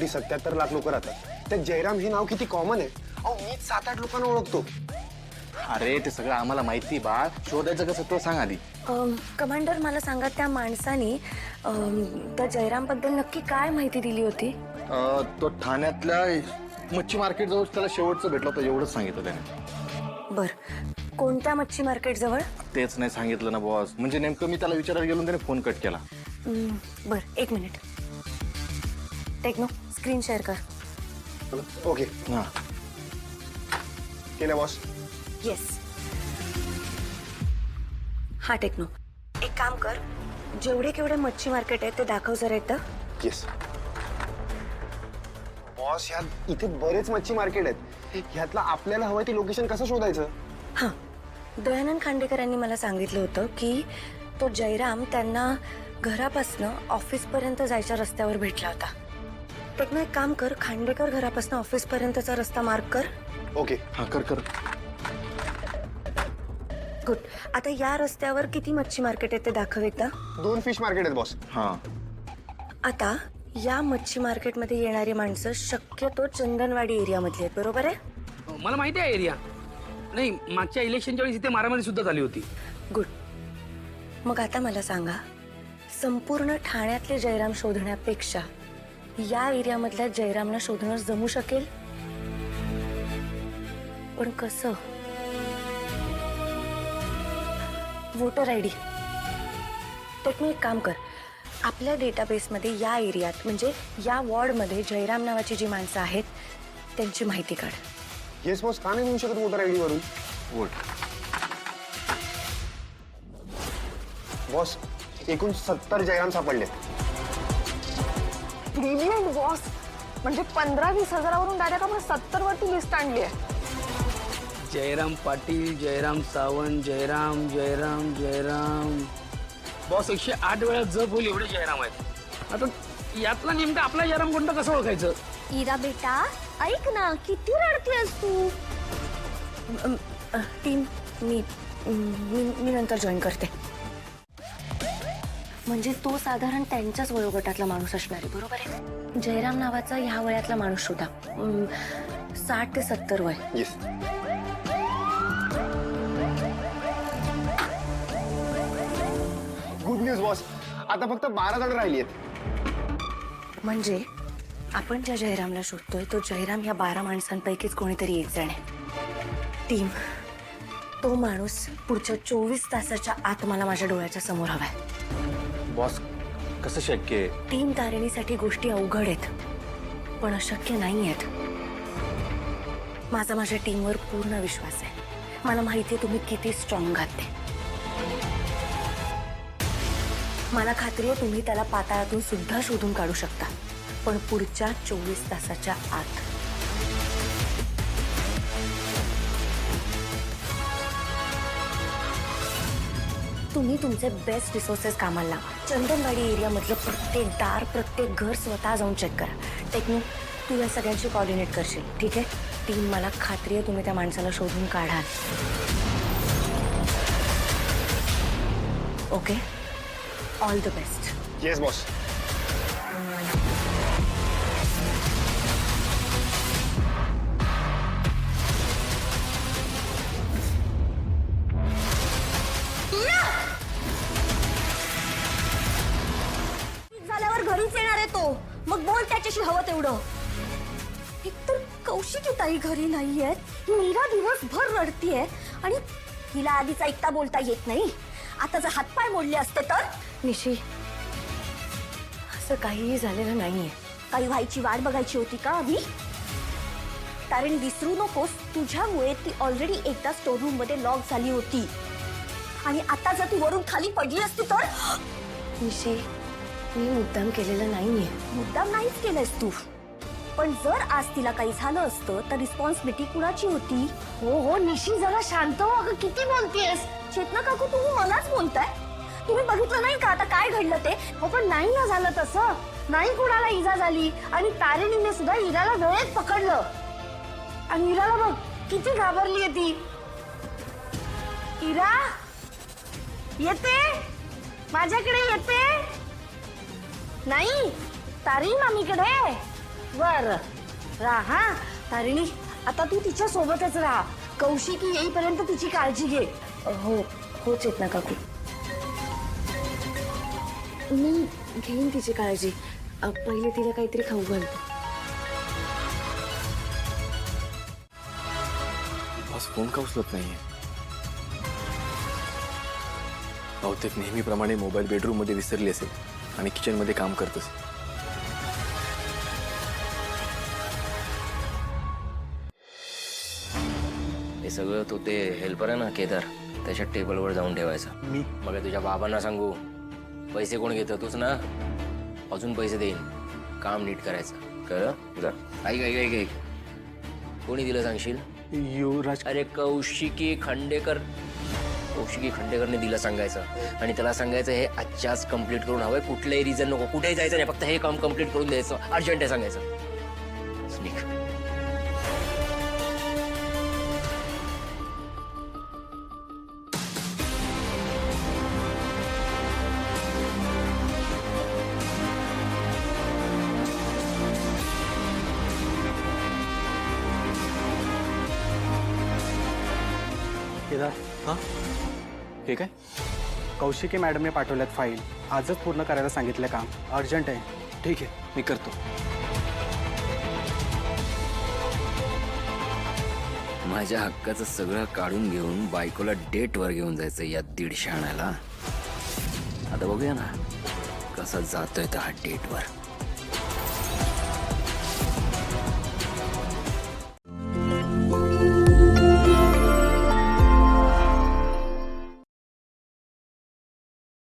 भोवती 77 लाख लोक राहतात. त्यात जयराम हे नाव किती कॉमन आहे. अहो मीच 7-8 लोकांना ओळखतो. अरे ते सगळं आम्हाला माहिती बाळ, शोधायचं कसं तो सांग आधी. कमांडर मला सांगा, त्या माणसाने त्या जयरामबद्दल नक्की काय माहिती दिली होती? तो ठाण्यातल्या मच्छी मार्केट जवळ त्याला शेवटचं भेटलं होतं एवढंच सांगितलं त्याने. बर, कोणत्या मच्छी मार्केट जवळ? तेच नाही सांगितलं ना बॉस. म्हणजे नेमकं मी त्याला विचारायला गेलो त्याने फोन कट केला. बर, एक मिनिट. टेक्नो स्क्रीन शेअर कर. ओके हा केलं बॉस. येस. हा टेक्नो, एक काम कर, जेवढे केवढे मच्छी मार्केट आहे ते दाखव जरा एकदा. Yes boss. ह्यात इथे बरेच मच्छी मार्केट आहेत. ह्यातला आपल्याला हवं ते लोकेशन कसं शोधायचं? हां, दयानंद खांडेकर यांनी मला सांगितलं होतं की तो जयराम त्यांना घरापासनं ऑफिसपर्यंत जायच्या रस्त्यावर भेटला होता. टेक्नो एक काम कर, खांडेकर घरापासनं ऑफिसपर्यंतचा रस्ता मार्क कर. ओके हा कर कर. गुड. आता या रस्त्यावर किती मच्छी मार्केट आहेत ते दाखव एकदा. 2 फिश मार्केट आहेत बॉस. हा आता या मच्छी मार्केटमध्ये येणारी माणसं शक्यतो चंदनवाडी एरियामधली आहेत, बरोबर आहे? मला माहिती आहे एरिया. नाही, मागच्या इलेक्शनच्या वेळेस इथे मारामारी सुद्धा झाली होती. गुड. मग आता मला सांगा, संपूर्ण ठाण्यातले जयराम शोधण्यापेक्षा या एरियामधल्या जयरामला शोधणं जमू शकेल? पण कसं? Voter I D. टेक्नो एक काम कर, आपल्या डेटाबेसमध्ये या एरियात म्हणजे या वॉर्डमध्ये जयराम नावाची जी माणसं आहेत त्यांची माहिती काढ. Yes boss. का नाही देऊ शकत वोटर आयडी वरून? वोट. बॉस एकूण 70 जयराम सापडलेत. Brilliant boss. म्हणजे 15-20 हजारावरून डायरेक्ट आपण 70 वरती लिस्ट आणली आहे. जयराम पाटील, जयराम सावंत, जयराम जयराम जयराम. बॉस 108 वेळा जप होईल एवढे जयराम आहेत. आता यातला नेमका आपला जयराम कोणता कसं ओळखायचं? इरा बेटा, ऐक ना, किती रडतेस तू? टीम मी मी नंतर जॉईन करते. म्हणजे तो साधारण त्यांच्याच वयोगटातला माणूस असणार आहे, बरोबर आहे? जयराम नावाचा ह्या वयातला माणूस शोधा. 60 ते 70 वय. येस. Good news boss. आता फक्त 12 जण राहिली आहेत. म्हणजे आपण ज्या जयरामला शोधतोय तो जयराम ह्या 12 माणसांपैकीच कोणीतरी एक जण आहे. टीम, तो माणूस पुढच्या 24 तासाच्या आत मला माझ्या डोळ्याच्या समोर हवाय. बॉस कसं शक्य आहे? टीम तारिणीसाठी गोष्टी अवघड आहेत, पण अशक्य नाही आहेत. माझा माझ्या टीमवर पूर्ण विश्वास आहे. मला माहिती आहे तुम्ही किती स्ट्रॉंग आहात ते. मला खात्री आहे तुम्ही त्याला पाताळातून सुद्धा शोधून काढू शकता, पण पुढच्या 24 तासाच्या आत. तुम्ही तुमचे बेस्ट रिसोर्सेस कामाला लावा. चंदनवाडी एरियामधलं प्रत्येक दार, प्रत्येक घर स्वतः जाऊन चेक करा. टेक्निक, तू या सगळ्यांची कोऑर्डिनेट करशील, ठीक आहे? टीम, मला खात्री आहे तुम्ही त्या माणसाला शोधून काढाल. Okay, all the best. Yes boss. झाल्यावर घरीच येणार आहे तो. मग बोल त्याच्याशी हवं तेवढं. एकतर कौशिकी ताई घरी नाहीये, मीरा दिवसभर रडतीये आणि हिला आधीच ऐकता बोलता येत नाही. आता जर हातपाय मोडले असते तर? निशी, असं काहीही झालेलं नाहीये. काही व्हायची वाट बघायची होती का आम्ही? कारण विसरू नकोस, तुझ्यामुळे ती ऑलरेडी एकदा स्टोर रूम मध्ये लॉक झाली होती आणि आता जर ती वरून खाली पडली असती तर? निशी, मी मुद्दाम केलेलं नाहीये. मुद्दाम नाहीच केलंयस तू, पण जर आज तिला काही झालं असतं तर रिस्पॉन्सिबिलिटी कुणाची होती? हो हो निशी, जरा शांत हो. अगं किती बोलतेस? चेतना काकू, तुम्ही मलाच बोलताय? तुम्ही बघितलं नाही का आता काय घडलं ते? हो पण नाही ना झालं तसं. नाही कुणाला इजा झाली आणि तारिणीने सुद्धा इराला वेळेत पकडलं आणि इराला बघ किती घाबरली ती. इरा येते, माझ्याकडे येते. नाही, तारीन मामीकडे. बर राहा तारिणी, आता तू तिच्या सोबतच राहा. कौशिकी येईपर्यंत तिची काळजी घे. हो हो चेतना काकू, मी घेईन तिची काळजी. पहिले तिला काहीतरी खाऊ घालतो. बस फोन का उचलत नाहीये? बहुतेक नेहमीप्रमाणे मोबाईल बेडरूम मध्ये विसरली असेल आणि किचन मध्ये काम करत असेल. हे सगळं तो ते हेल्पर आहे ना केदार, त्याच्या टेबलवर जाऊन ठेवायचं. मी मग तुझ्या बाबांना सांगू, पैसे कोण घेतं तूच ना, अजून पैसे देईन, काम नीट करायचं. कळलं? जा. ऐक ऐक ऐक ऐक, कोणी दिलं सांगशील? युवराज अरे कौशिकी खंडेकर, कौशिकी खंडेकरने दिलं सांगायचं. आणि त्याला सांगायचं हे आजच्याच कम्प्लीट करून हवंय, कुठलंही रिझन नको, कुठेही जायचं नाही, फक्त हे काम कम्प्लीट करून द्यायचं, अर्जंट आहे सांगायचं. स्निक. केदार, हे काय? कौशिकी मॅडमने पाठवल्यात फाईल. आजच पूर्ण करायला सांगितलं काम. अर्जंट आहे. ठीक आहे, मी करतो. माझ्या हक्काचं सगळं काढून घेऊन बायकोला डेटवर घेऊन जायचं या 150 आणायला. आता बघूया ना कसा जातोय तो हा डेटवर.